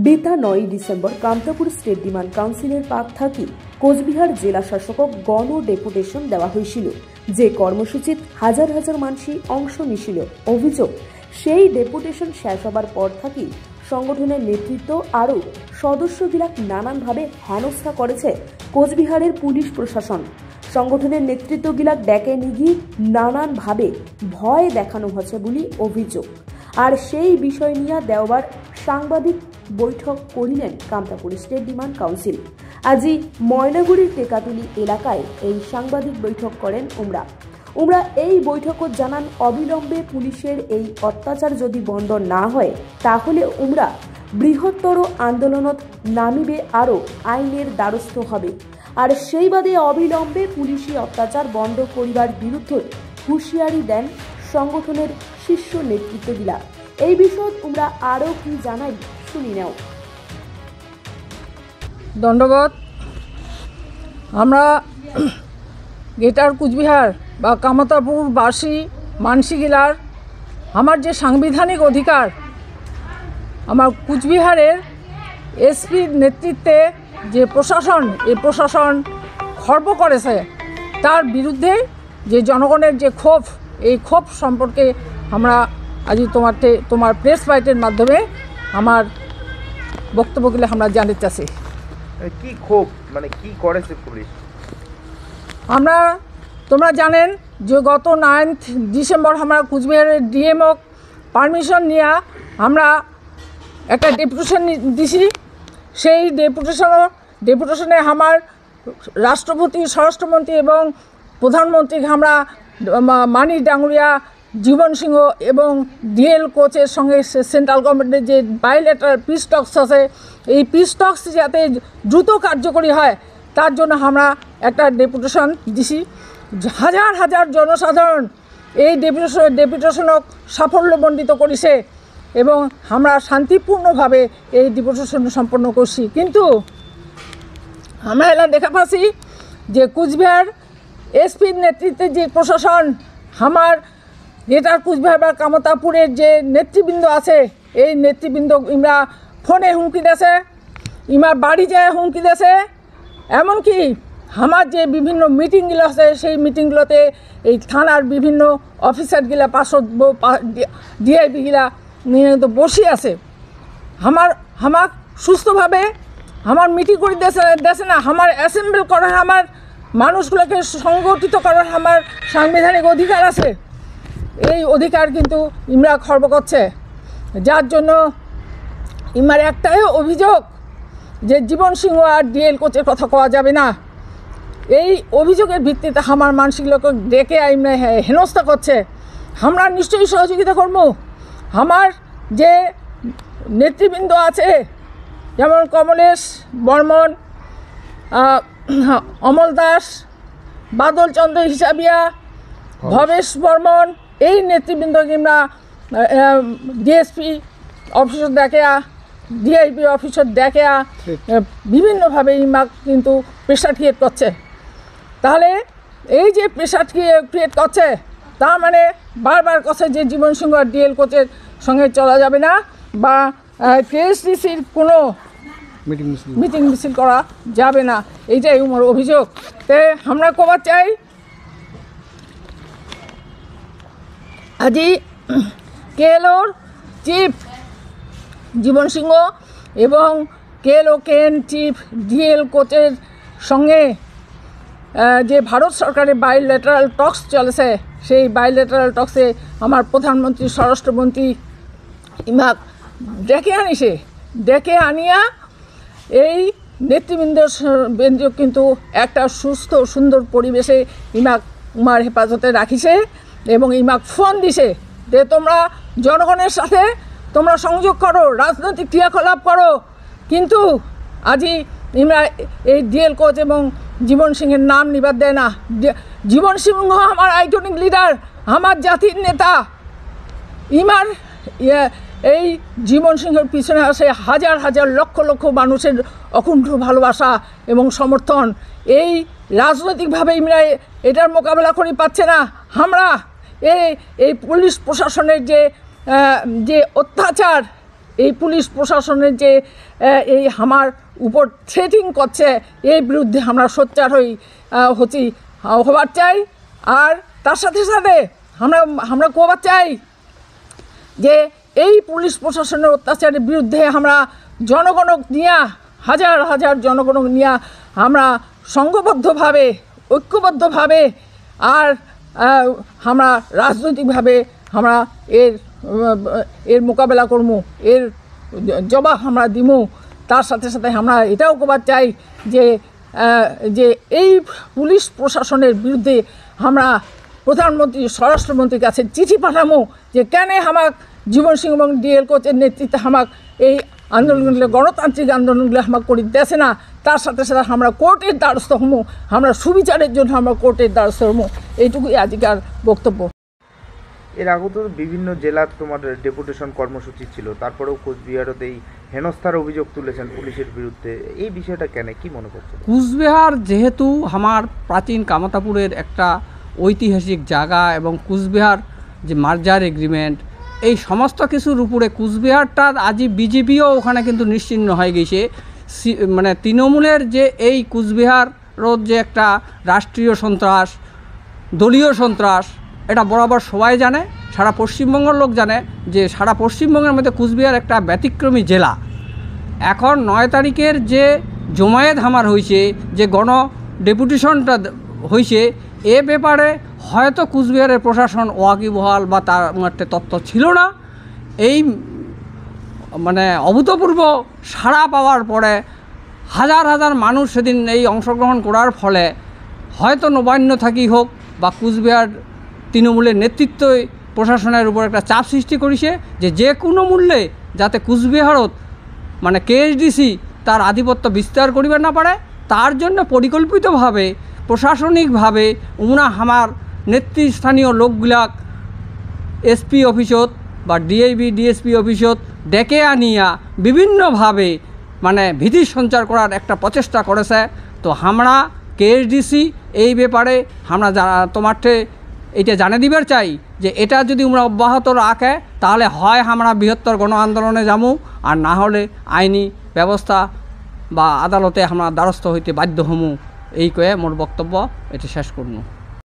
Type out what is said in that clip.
বেতা ৯ December Kamtapur state demand কাউন্সিলের পাক থাকি কোচবিহার জেলা শাসকক গণ ডেপুটেশন দেওয়া হয়েছিল, যে কর্মসূচিত হাজার হাজার মানুষই অংশ নিছিল। অভিযোগ, সেই ডেপুটেশন শেষ হবার পর থাকি সংগঠনের নেতৃত্ব আরও সদস্যগিলাক নানানভাবে হেনস্থা করেছে কোচবিহারের পুলিশ প্রশাসন। সংগঠনের নেতৃত্বগিলাক ডেকে নিগি নানানভাবে ভয় দেখানো হচ্ছে বলে অভিযোগ। আর সেই বিষয় নিয়ে দেওবার সাংবাদিক বৈঠক করিলেন কামতাপুর স্টেট ডিমান্ড কাউন্সিল। আজি ময়নাগুড়ির টেকাতুলি এলাকায় এই সাংবাদিক বৈঠক করেন উমরা এই বৈঠকত জানান, অবিলম্বে পুলিশের এই অত্যাচার যদি বন্ধ না হয় তাহলে উমরা বৃহত্তর আন্দোলনত নামিবে, আরও আইনের দ্বারস্থ হবে। আর সেই বাদে অবিলম্বে পুলিশি অত্যাচার বন্ধ করিবার বিরুদ্ধে হুঁশিয়ারি দেন সংগঠনের শীর্ষ নেতৃত্বগুলা। এই বিষয়ে তোমরা আরও কি জানাই শুনি নাও। দণ্ডবত। আমরা গ্রেটার কুচবিহার বা কামতাপুরবাসী মানসিগিলার আমার যে সাংবিধানিক অধিকার, আমার কুচবিহারের এসপির নেতৃত্বে যে প্রশাসন, এই প্রশাসন খর্ব করেছে, তার বিরুদ্ধে যে জনগণের যে ক্ষোভ, এই ক্ষোভ সম্পর্কে আমরা আজ তোমার প্রেস বাইটের মাধ্যমে আমার বক্তব্যগুলো আমরা জানতে চাচ্ছি। কি ক্ষোভ, মানে কি করেছে পুলিশ? তোমরা জানেন যে গত 9 ডিসেম্বর আমরা কুচবিহারের ডিএমও পারমিশন নিয়ে আমরা একটা ডেপুটেশন দিছি। সেই ডেপুটেশনে আমার রাষ্ট্রপতি, স্বরাষ্ট্রমন্ত্রী এবং প্রধানমন্ত্রীকে আমরা মানি ডাঙ্গুরিয়া, জীবন সিংহ এবং ডিএল কোচের সঙ্গে সেন্ট্রাল গভর্নমেন্টের যে বাইলেটারাল পিস টক্স আছে, এই পিস টক্স যাতে দ্রুত কার্যকরী হয় তার জন্য আমরা একটা ডেপুটেশন দিছি। হাজার হাজার জনসাধারণ এই ডেপুটেশনক সাফল্যমণ্ডিত করেছে এবং আমরা শান্তিপূর্ণভাবে এই ডেপুটেশন সম্পন্ন করছি। কিন্তু আমরা এলা দেখা পাচ্ছি যে কুচবিহার এসপির নেতৃত্বে যে প্রশাসন, আমার গ্রেটার কুচবিহার বা কামতাপুরের যে নেতৃবৃন্দ আছে, এই নেতৃবৃন্দ ইমরা ফোনে হুমকি দিয়েছে, ইমার বাড়ি যায় হুমকি দিয়েছে। এমনকি আমার যে বিভিন্ন মিটিংগুলো আছে, সেই মিটিংগুলোতে এই থানার বিভিন্ন অফিসারগুলা, পার্ষদ ডিআইবিগুলা নিয়মিত বসে আছে। আমার সুস্থভাবে আমার মিটিং করে দেশে না, আমার অ্যাসেম্বল করার, আমার মানুষগুলোকে সংগঠিত করার আমার সাংবিধানিক অধিকার আছে। এই অধিকার কিন্তু ইমরা খর্ব করছে, যার জন্য ইমার একটাই অভিযোগ যে জীবন সিংহ আর ডিএল কোচের কথা কওয়া যাবে না। এই অভিযোগের ভিত্তিতে আমার মানসিকগুলোকে ডেকে ইমরা হেনস্থা করছে। আমরা নিশ্চয়ই সহযোগিতা করব। আমার যে নেতৃবৃন্দ আছে, যেমন কমলেশ বর্মন, অমল দাস, বাদল চন্দ্র হিসাবিয়া, ভবেশ বর্মন, এই নেতৃবৃন্দকে আমরা ডিএসপি অফিসার দেখেয়া, ডিআইপি অফিসার দেখেয়া বিভিন্নভাবে ইমা কিন্তু প্রেশার ক্রিয়েট করছে। তাহলে এই যে প্রেশার ক্রিয়েট করছে, তার মানে বারবার কথা যে জীবন সিংহ আর ডিএল কোচের সঙ্গে চলা যাবে না বা কেএসটিসির কোনো মিটিং মিছিল করা যাবে না, এইটাই আমার অভিযোগ। তে আমরা কবার চাই, আজি কেএলওর চিফ জীবন সিংহ এবং কেএলও কেএন চিফ ডিএল কোচের সঙ্গে যে ভারত সরকারের বাইলেটারাল টক্স চলেছে, সেই বাইলেটারাল টক্সে আমার প্রধানমন্ত্রী, স্বরাষ্ট্রমন্ত্রী ইমাক ডেকে আনিয়া এই নেতৃবৃন্দ কিন্তু একটা সুস্থ সুন্দর পরিবেশে উমার হেফাজতে রাখিছে এবং ইমাক ফোন দিছে যে তোমরা জনগণের সাথে তোমরা সংযোগ করো, রাজনৈতিক ক্রিয়াকলাপ করো। কিন্তু আজি ইমরা এই ডিএল কোচ এবং জীবন সিংহের নাম নিবাদ দেয় না। জীবন সিংহ আমার আইকনিক লিডার, আমার জাতির নেতা। ইমার এই জীবন সিংহের পিছনে আসে হাজার হাজার লক্ষ লক্ষ মানুষের অকুণ্ঠ ভালোবাসা এবং সমর্থন। এই রাজনৈতিকভাবে ইমরা এটার মোকাবেলা করে পাচ্ছে না। আমরা এই পুলিশ প্রশাসনের যে অত্যাচার, এই পুলিশ প্রশাসনের যে এই আমার উপর থ্রেটিং করছে, এর বিরুদ্ধে আমরা সোচ্চার হবার চাই। আর তার সাথে সাথে আমরা কোবার চাই যে এই পুলিশ প্রশাসনের অত্যাচারের বিরুদ্ধে আমরা জনগণক নিয়ে হাজার হাজার জনগণক নিয়ে আমরা সংঘবদ্ধভাবে ঐক্যবদ্ধভাবে আর আমরা রাজনৈতিকভাবে আমরা এর মোকাবেলা করবো, এর জবাব আমরা দিব। তার সাথে সাথে আমরা এটাও কবার চাই যে এই পুলিশ প্রশাসনের বিরুদ্ধে আমরা প্রধানমন্ত্রী স্বরাষ্ট্রমন্ত্রীর কাছে চিঠি পাঠাবো যে কেন আমাক জীবন সিং এবং ডিএল কোচের নেতৃত্বে আমাক এই আন্দোলনগুলো গণতান্ত্রিক আন্দোলনগুলো আমাকে করে দিতেছে না। তার সাথে সাথে আমরা কোর্টের দ্বারস্থ হবো, আমরা সুবিচারের জন্য আমরা কোর্টের দ্বারস্থ হবো। এইটুকুই আজকের বক্তব্য। এর আগে তো বিভিন্ন জেলার তোমার ডেপুটেশন কর্মসূচি ছিল, তারপরেও কোচবিহারতে এই হেনস্থার অভিযোগ তুলেছেন পুলিশের বিরুদ্ধে, এই বিষয়টা কেন, কি মনে করছেন? কুচবিহার যেহেতু আমার প্রাচীন কামাতাপুরের একটা ঐতিহাসিক জায়গা এবং কুচবিহার যে মার্জার এগ্রিমেন্ট, এই সমস্ত কিছুর উপরে কুচবিহারটা আজই বিজেপিও ওখানে কিন্তু নিশ্চিহ্ন হয়ে গেছে। মানে তৃণমূলের যে এই কুচবিহারও যে একটা রাষ্ট্রীয় সন্ত্রাস, দলীয় সন্ত্রাস, এটা বরাবর সবাই জানে, সারা পশ্চিমবঙ্গের লোক জানে যে সারা পশ্চিমবঙ্গের মধ্যে কুচবিহার একটা ব্যতিক্রমী জেলা। এখন 9 তারিখের যে জমায়েত হামার হয়েছে, যে গণ ডেপুটেশনটা হয়েছে, এ ব্যাপারে হয়তো কুচবিহারের প্রশাসন ওয়াকিবহাল বা তার মধ্যে তথ্য ছিল না। এই মানে অভূতপূর্ব সাড়া পাওয়ার পরে হাজার হাজার মানুষ সেদিন এই অংশগ্রহণ করার ফলে হয়তো নবান্ন থাকি হোক বা কুচবিহার তৃণমূলের নেতৃত্বে প্রশাসনের উপর একটা চাপ সৃষ্টি করেছে যে কোনো মূল্যে যাতে কুচবিহারত মানে কেএসডিসি তার আধিপত্য বিস্তার করিবে না পারে, তার জন্য পরিকল্পিতভাবে প্রশাসনিকভাবে আমার নেতৃস্থানীয় লোকগুলাক এসপি অফিসত বা ডিআইবি ডিএসপি অফিসত ডেকে আনিয়া বিভিন্নভাবে মানে ভীতি সঞ্চার করার একটা প্রচেষ্টা করেছে। তো আমরা কেএসডিসি এই ব্যাপারে আমরা তোমারঠে এটা জানে দিবার চাই যে এটা যদি আমরা অব্যাহত রাখে তাহলে হয় আমরা বৃহত্তর গণ আন্দোলনে যাবো, আর না হলে আইনি ব্যবস্থা বা আদালতে আমরা দ্বারস্থ হইতে বাধ্য হমু। এই কয়ে মোর বক্তব্য এটা শেষ করব।